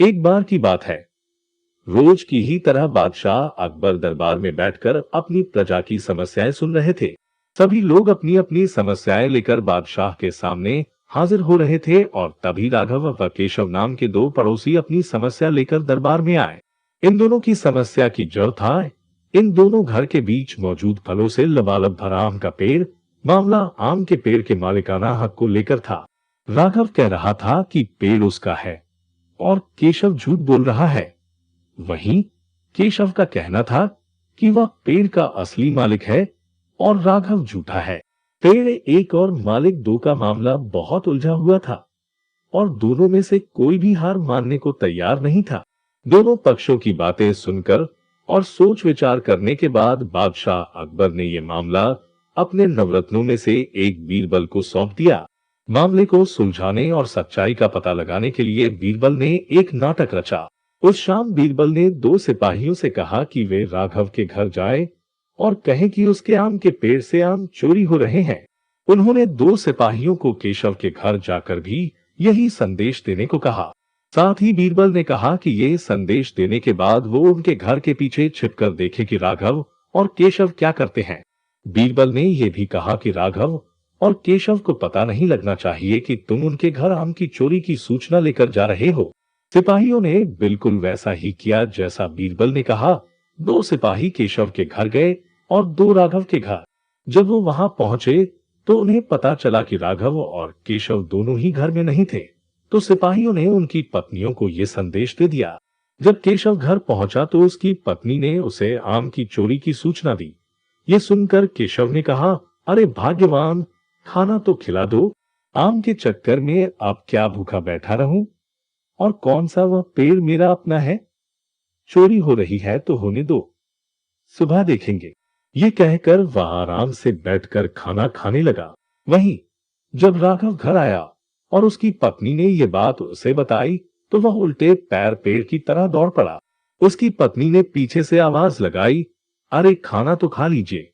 एक बार की बात है, रोज की ही तरह बादशाह अकबर दरबार में बैठकर अपनी प्रजा की समस्याएं सुन रहे थे। सभी लोग अपनी अपनी समस्याएं लेकर बादशाह के सामने हाजिर हो रहे थे और तभी राघव व केशव नाम के दो पड़ोसी अपनी समस्या लेकर दरबार में आए। इन दोनों की समस्या की जड़ था इन दोनों घर के बीच मौजूद फलों से लबालब भरा आम का पेड़। मामला आम के पेड़ के मालिकाना हक को लेकर था। राघव कह रहा था कि पेड़ उसका है और केशव झूठ बोल रहा है। वहीं केशव का कहना था कि वह पेड़ का असली मालिक है और राघव झूठा है। पेड़ एक और मालिक दो का मामला बहुत उलझा हुआ था और दोनों में से कोई भी हार मानने को तैयार नहीं था। दोनों पक्षों की बातें सुनकर और सोच विचार करने के बाद बादशाह अकबर ने यह मामला अपने नवरत्नों में से एक बीरबल को सौंप दिया। मामले को सुलझाने और सच्चाई का पता लगाने के लिए बीरबल ने एक नाटक रचा। उस शाम बीरबल ने दो सिपाहियों से कहा कि वे राघव के घर जाएं और कहें कि उसके आम के पेड़ से आम चोरी हो रहे हैं। उन्होंने दो सिपाहियों को केशव के घर जाकर भी यही संदेश देने को कहा। साथ ही बीरबल ने कहा कि ये संदेश देने के बाद वो उनके घर के पीछे छिपकर देखे कि राघव और केशव क्या करते हैं। बीरबल ने यह भी कहा कि राघव और केशव को पता नहीं लगना चाहिए कि तुम उनके घर आम की चोरी की सूचना लेकर जा रहे हो। सिपाहियों ने बिल्कुल वैसा ही किया जैसा बीरबल ने कहा। दो सिपाही केशव के घर गए और दो राघव के घर। जब वो वहां पहुंचे तो उन्हें पता चला कि राघव और केशव दोनों ही घर में नहीं थे। तो सिपाहियों ने उनकी पत्नियों को ये संदेश दे दिया। जब केशव घर पहुंचा तो उसकी पत्नी ने उसे आम की चोरी की सूचना दी। ये सुनकर केशव ने कहा, अरे भाग्यवान, खाना तो खिला दो। आम के चक्कर में अब क्या भूखा बैठा रहूं? और कौन सा वह पेड़ मेरा अपना है? चोरी हो रही है तो होने दो, सुबह देखेंगे। ये कहकर वह आराम से बैठकर खाना खाने लगा। वहीं जब राघव घर आया और उसकी पत्नी ने ये बात उसे बताई तो वह उल्टे पैर पेड़ की तरह दौड़ पड़ा। उसकी पत्नी ने पीछे से आवाज लगाई, अरे खाना तो खा लीजिए।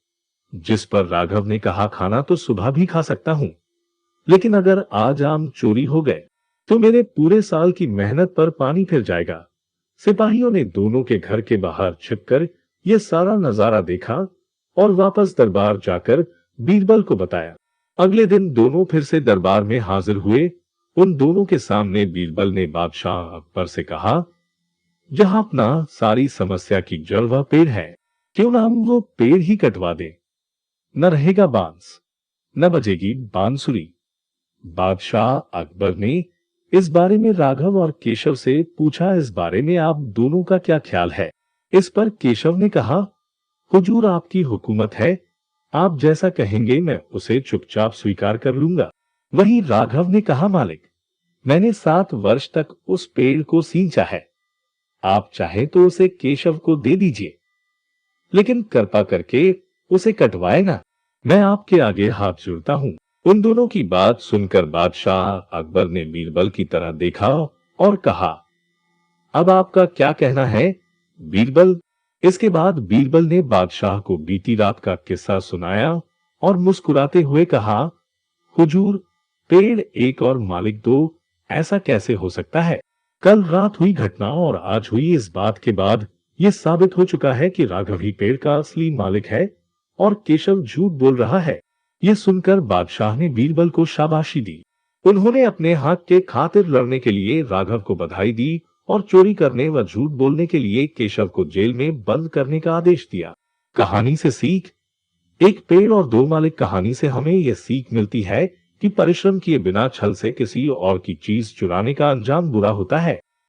जिस पर राघव ने कहा, खाना तो सुबह भी खा सकता हूं, लेकिन अगर आज आम चोरी हो गए तो मेरे पूरे साल की मेहनत पर पानी फिर जाएगा। सिपाहियों ने दोनों के घर के बाहर छिपकर यह सारा नजारा देखा और वापस दरबार जाकर बीरबल को बताया। अगले दिन दोनों फिर से दरबार में हाजिर हुए। उन दोनों के सामने बीरबल ने बादशाह अकबर से कहा, जहां अपना सारी समस्या की जड़ वह पेड़ है, क्यों ना हम वो पेड़ ही कटवा दें। न रहेगा बांस, न बजेगी बांसुरी। बादशाह अकबर ने इस बारे में राघव और केशव से पूछा, इस बारे में आप दोनों का क्या ख्याल है? इस पर केशव ने कहा, हुजूर आपकी हुकूमत है, आप जैसा कहेंगे मैं उसे चुपचाप स्वीकार कर लूंगा। वहीं राघव ने कहा, मालिक, मैंने 7 वर्ष तक उस पेड़ को सींचा है, आप चाहे तो उसे केशव को दे दीजिए, लेकिन कृपा करके उसे कटवाए ना। मैं आपके आगे हाथ जोड़ता हूं। उन दोनों की बात सुनकर बादशाह अकबर ने बीरबल की तरह देखा और कहा, अब आपका क्या कहना है बीरबल? इसके बाद बीरबल ने बादशाह को बीती रात का किस्सा सुनाया और मुस्कुराते हुए कहा, हुजूर, पेड़ एक और मालिक दो, ऐसा कैसे हो सकता है? कल रात हुई घटना और आज हुई इस बात के बाद यह साबित हो चुका है कि राघव ही पेड़ का असली मालिक है और केशव झूठ बोल रहा है। यह सुनकर बादशाह ने बीरबल को शाबाशी दी। उन्होंने अपने हक के खातिर लड़ने के लिए राघव को बधाई दी और चोरी करने व झूठ बोलने के लिए केशव को जेल में बंद करने का आदेश दिया। कहानी से सीख। एक पेड़ और दो मालिक कहानी से हमें यह सीख मिलती है कि परिश्रम किए बिना छल से किसी और की चीज चुराने का अंजाम बुरा होता है।